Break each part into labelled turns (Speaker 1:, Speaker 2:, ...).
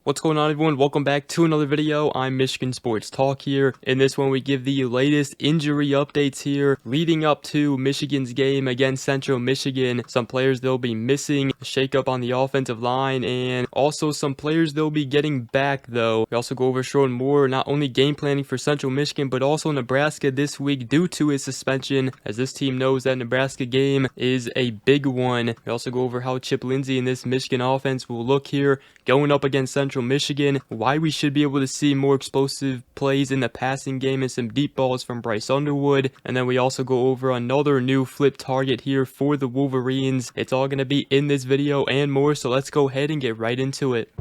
Speaker 1: What's going on, everyone? Welcome back to another video. I'm Michigan Sports Talk here. In this one, we give the latest injury updates here leading up to Michigan's game against Central Michigan. Some players they'll be missing, a shakeup on the offensive line, and also some players they'll be getting back, though. We also go over Sherrone Moore, not only game planning for Central Michigan, but also Nebraska this week due to his suspension, as this team knows that Nebraska game is a big one. We also go over how Chip Lindsey and this Michigan offense will look here going up against Central Michigan, why we should be able to see more explosive plays in the passing game and some deep balls from Bryce Underwood. And then we also go over another new flip target here for the Wolverines. It's all going to be in this video and more, so let's go ahead and get right into it.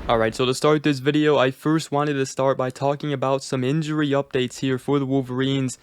Speaker 1: Alright, so to start this video, I first wanted to start by talking about some injury updates here for the Wolverines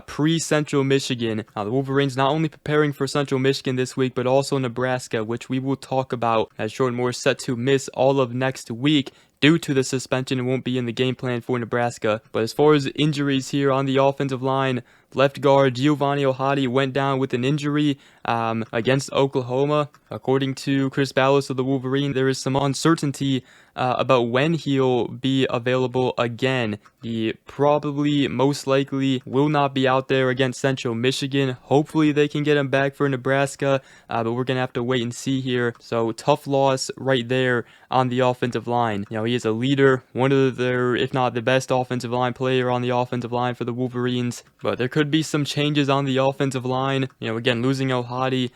Speaker 1: pre-Central Michigan. The Wolverines not only preparing for Central Michigan this week, but also Nebraska, which we will talk about, as Sherrone Moore is set to miss all of next week due to the suspension and won't be in the game plan for Nebraska. But as far as injuries here on the offensive line, left guard Giovanni Ohadi went down with an injury against Oklahoma. According to Chris Ballas of the Wolverine, there is some uncertainty about when he'll be available again. He probably, most likely, will not be out there against Central Michigan. Hopefully they can get him back for Nebraska, but we're going to have to wait and see here. So tough loss right there on the offensive line. You know, he is a leader, one of their, if not the best offensive line player on the offensive line for the Wolverines. But there could be some changes on the offensive line. You know, again, losing Ohadi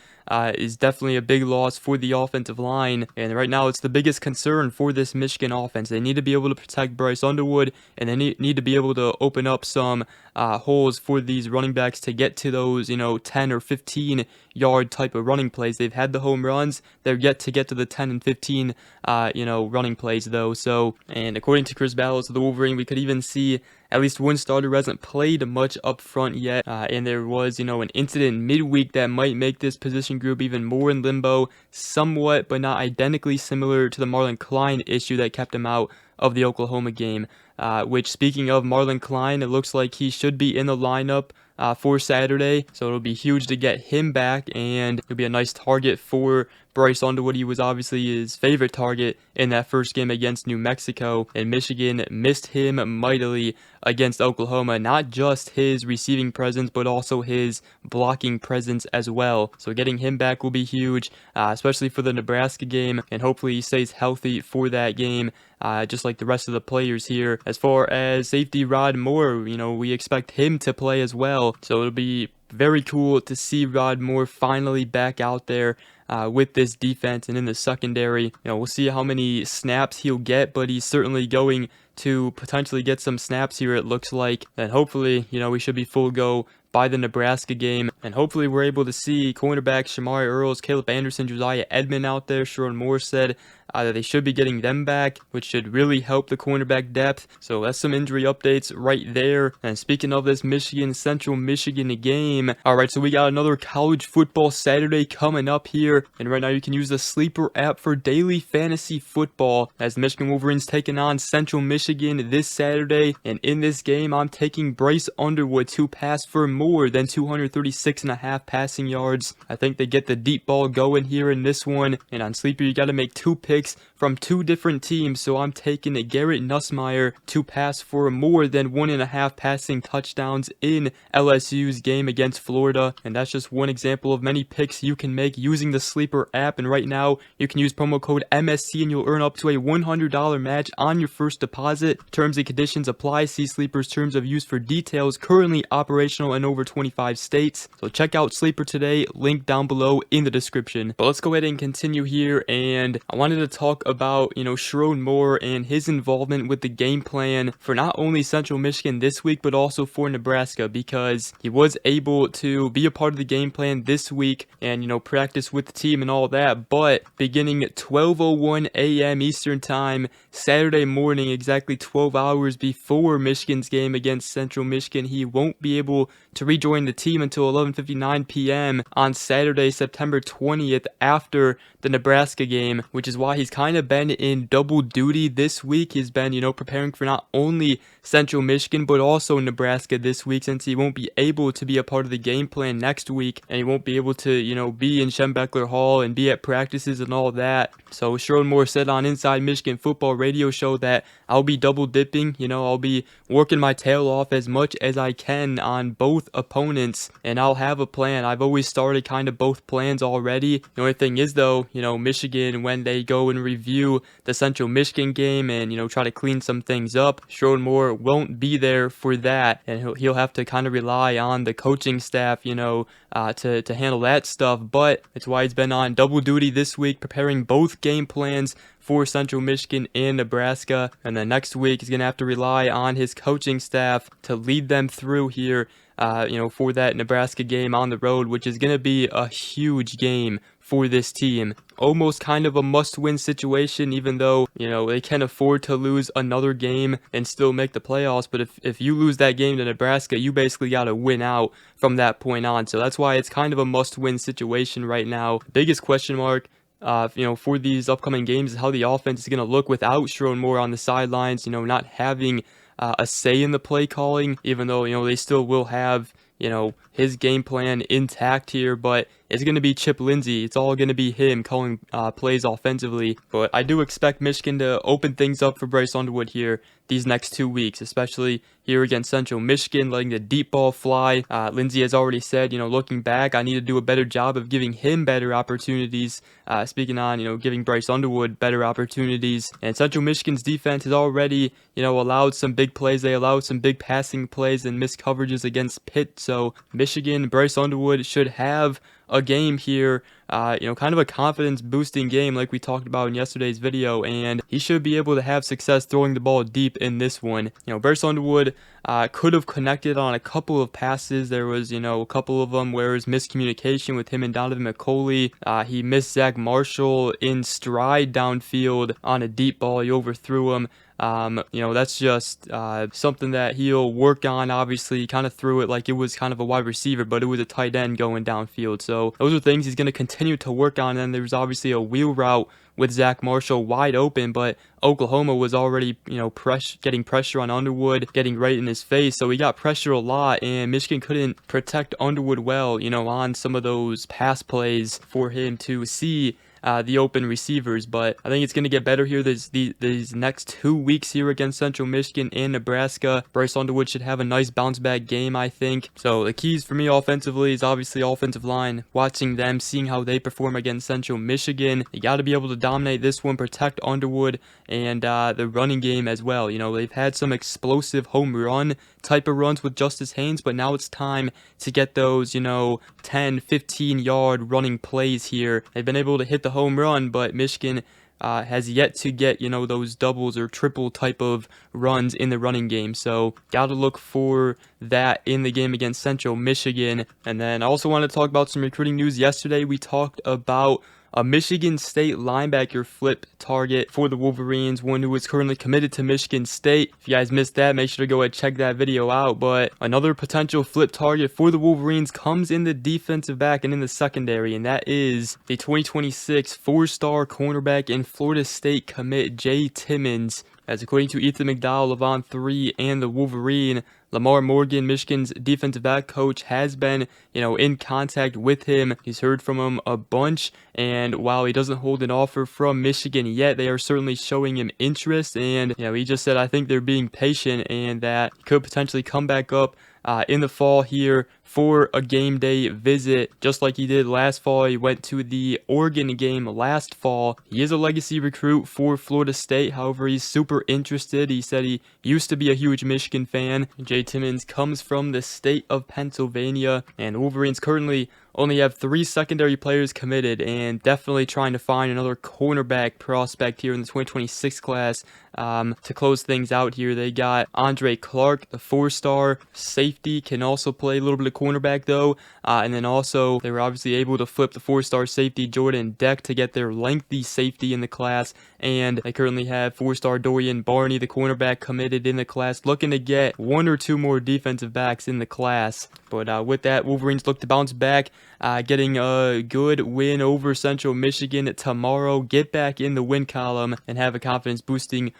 Speaker 1: is definitely a big loss for the offensive line, and right now it's the biggest concern for this Michigan offense. They need to be able to protect Bryce Underwood, and they need to be able to open up some holes for these running backs to get to those, 10 or 15 yard type of running plays. They've had the home runs, they're yet to get to the 10 and 15 running plays though. So, and according to Chris Ballas of the Wolverine, we could even see at least one starter who hasn't played much up front yet, and there was, an incident midweek that might make this position group even more in limbo, somewhat but not identically similar to the Marlon Klein issue that kept him out of the Oklahoma game. Which, speaking of Marlon Klein, it looks like he should be in the lineup for Saturday, so it'll be huge to get him back, and it'll be a nice target for Bryce Underwood. He was obviously his favorite target in that first game against New Mexico, and Michigan missed him mightily against Oklahoma. Not just his receiving presence, but also his blocking presence as well. So getting him back will be huge, especially for the Nebraska game, and hopefully he stays healthy for that game, just like the rest of the players here. As far as safety Rod Moore, we expect him to play as well. So it'll be very cool to see Rod Moore finally back out there with this defense and in the secondary. We'll see how many snaps he'll get, but he's certainly going to potentially get some snaps here, it looks like. And hopefully, we should be full go by the Nebraska game, and hopefully we're able to see cornerbacks Shamari Earls, Caleb Anderson, Josiah Edmond out there. Sherrone Moore said that they should be getting them back, which should really help the cornerback depth. So that's some injury updates right there. And speaking of this Central Michigan game, alright, so we got another college football Saturday coming up here, and right now you can use the Sleeper app for daily fantasy football, as the Michigan Wolverines taking on Central Michigan this Saturday. And in this game, I'm taking Bryce Underwood to pass for more than 236.5 passing yards. I think they get the deep ball going here in this one, and on Sleeper you got to make two picks from two different teams, so I'm taking Garrett Nussmeier to pass for more than 1.5 passing touchdowns in LSU's game against Florida. And that's just one example of many picks you can make using the Sleeper app. And right now you can use promo code MSC and you'll earn up to a $100 match on your first deposit. Terms and conditions apply. See Sleeper's terms of use for details. Currently operational in over 25 states. So check out Sleeper today, link down below in the description. But let's go ahead and continue here, and I wanted to talk about, Sherrone Moore and his involvement with the game plan for not only Central Michigan this week, but also for Nebraska, because he was able to be a part of the game plan this week and, practice with the team and all that. But beginning at 12:01 a.m. Eastern Time, Saturday morning, exactly 12 hours before Michigan's game against Central Michigan, he won't be able to to rejoin the team until 11:59 p.m. on Saturday, September 20th, after the Nebraska game, which is why he's kind of been in double duty this week. He's been, preparing for not only Central Michigan, but also Nebraska this week, since he won't be able to be a part of the game plan next week, and he won't be able to, be in Schembechler Hall and be at practices and all that. So Sherrone Moore said on Inside Michigan Football radio show that I'll be double dipping, I'll be working my tail off as much as I can on both opponents, and I'll have a plan. I've always started kind of both plans already. The only thing is though, Michigan, when they go and review the Central Michigan game and, try to clean some things up, Sherrone Moore won't be there for that, and he'll have to kind of rely on the coaching staff, to handle that stuff. But it's why he's been on double duty this week, preparing both game plans for Central Michigan and Nebraska. And then next week he's going to have to rely on his coaching staff to lead them through here, for that Nebraska game on the road, which is going to be a huge game for this team. Almost kind of a must-win situation, even though, they can afford to lose another game and still make the playoffs. But if you lose that game to Nebraska, you basically got to win out from that point on. So that's why it's kind of a must-win situation right now. Biggest question mark, for these upcoming games is how the offense is going to look without Sherrone Moore on the sidelines, not having a say in the play calling, even though, they still will have, his game plan intact here, but it's going to be Chip Lindsey. It's all going to be him calling plays offensively. But I do expect Michigan to open things up for Bryce Underwood here these next 2 weeks, especially here against Central Michigan, letting the deep ball fly. Lindsey has already said, looking back, I need to do a better job of giving him better opportunities. Speaking on, giving Bryce Underwood better opportunities. And Central Michigan's defense has already, allowed some big plays. They allowed some big passing plays and missed coverages against Pitt. So Michigan, Bryce Underwood should have a game here, kind of a confidence boosting game like we talked about in yesterday's video, and he should be able to have success throwing the ball deep in this one. Bryce Underwood could have connected on a couple of passes. There was, a couple of them where it was miscommunication with him and Donovan McCulley. He missed Zach Marshall in stride downfield on a deep ball. He overthrew him. That's just something that he'll work on. Obviously, he kind of threw it like it was kind of a wide receiver, but it was a tight end going downfield. So those are things he's going to continue to work on. And there's obviously a wheel route with Zach Marshall wide open, but Oklahoma was already, getting pressure on Underwood, getting right in his face. So he got pressure a lot, and Michigan couldn't protect Underwood well, on some of those pass plays for him to see the open receivers. But I think it's going to get better here these next 2 weeks here against Central Michigan and Nebraska. Bryce Underwood should have a nice bounce back game, I think. So the keys for me offensively is obviously offensive line, watching them, seeing how they perform against Central Michigan. You got to be able to dominate this one, protect Underwood, and the running game as well. They've had some explosive home run type of runs with Justice Haynes, but now it's time to get those 10, 15 yard running plays here. They've been able to hit the home run, but Michigan has yet to get those doubles or triple type of runs in the running game. So gotta look for that in the game against Central Michigan. And then I also want to talk about some recruiting news. Yesterday we talked about a Michigan State linebacker flip target for the Wolverines, one who is currently committed to Michigan State. If you guys missed that, make sure to go ahead and check that video out. But another potential flip target for the Wolverines comes in the defensive back and in the secondary, and that is the 2026 four-star cornerback and Florida State commit Jay Timmons. As according to Ethan McDowell, Levon 3, and the Wolverine, Lamar Morgan, Michigan's defensive back coach, has been, in contact with him. He's heard from him a bunch, and while he doesn't hold an offer from Michigan yet, they are certainly showing him interest. And, he just said, I think they're being patient and that he could potentially come back up in the fall here for a game day visit, just like he did last fall. He went to the Oregon game last fall. He is a legacy recruit for Florida State. However, he's super interested. He said he used to be a huge Michigan fan. Jay Timmons comes from the state of Pennsylvania, and the Wolverines currently only have 3 secondary players committed, and definitely trying to find another cornerback prospect here in the 2026 class to close things out here. They got Andre Clark, the 4-star safety, can also play a little bit of cornerback though, and then also they were obviously able to flip the 4-star safety Jordan Deck to get their lengthy safety in the class, and they currently have 4-star Dorian Barney, the cornerback, committed in the class, looking to get 1 or 2 more defensive backs in the class. But with that, Wolverines look to bounce back, getting a good win over Central Michigan tomorrow, get back in the win column, and have a confidence boosting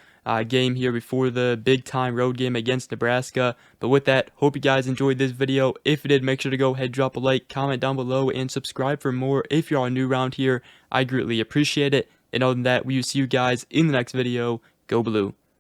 Speaker 1: game here before the big time road game against Nebraska. But with that, hope you guys enjoyed this video. If you did, make sure to go ahead, drop a like, comment down below, and subscribe for more if you are new around here. I greatly appreciate it. And other than that, we will see you guys in the next video. Go Blue.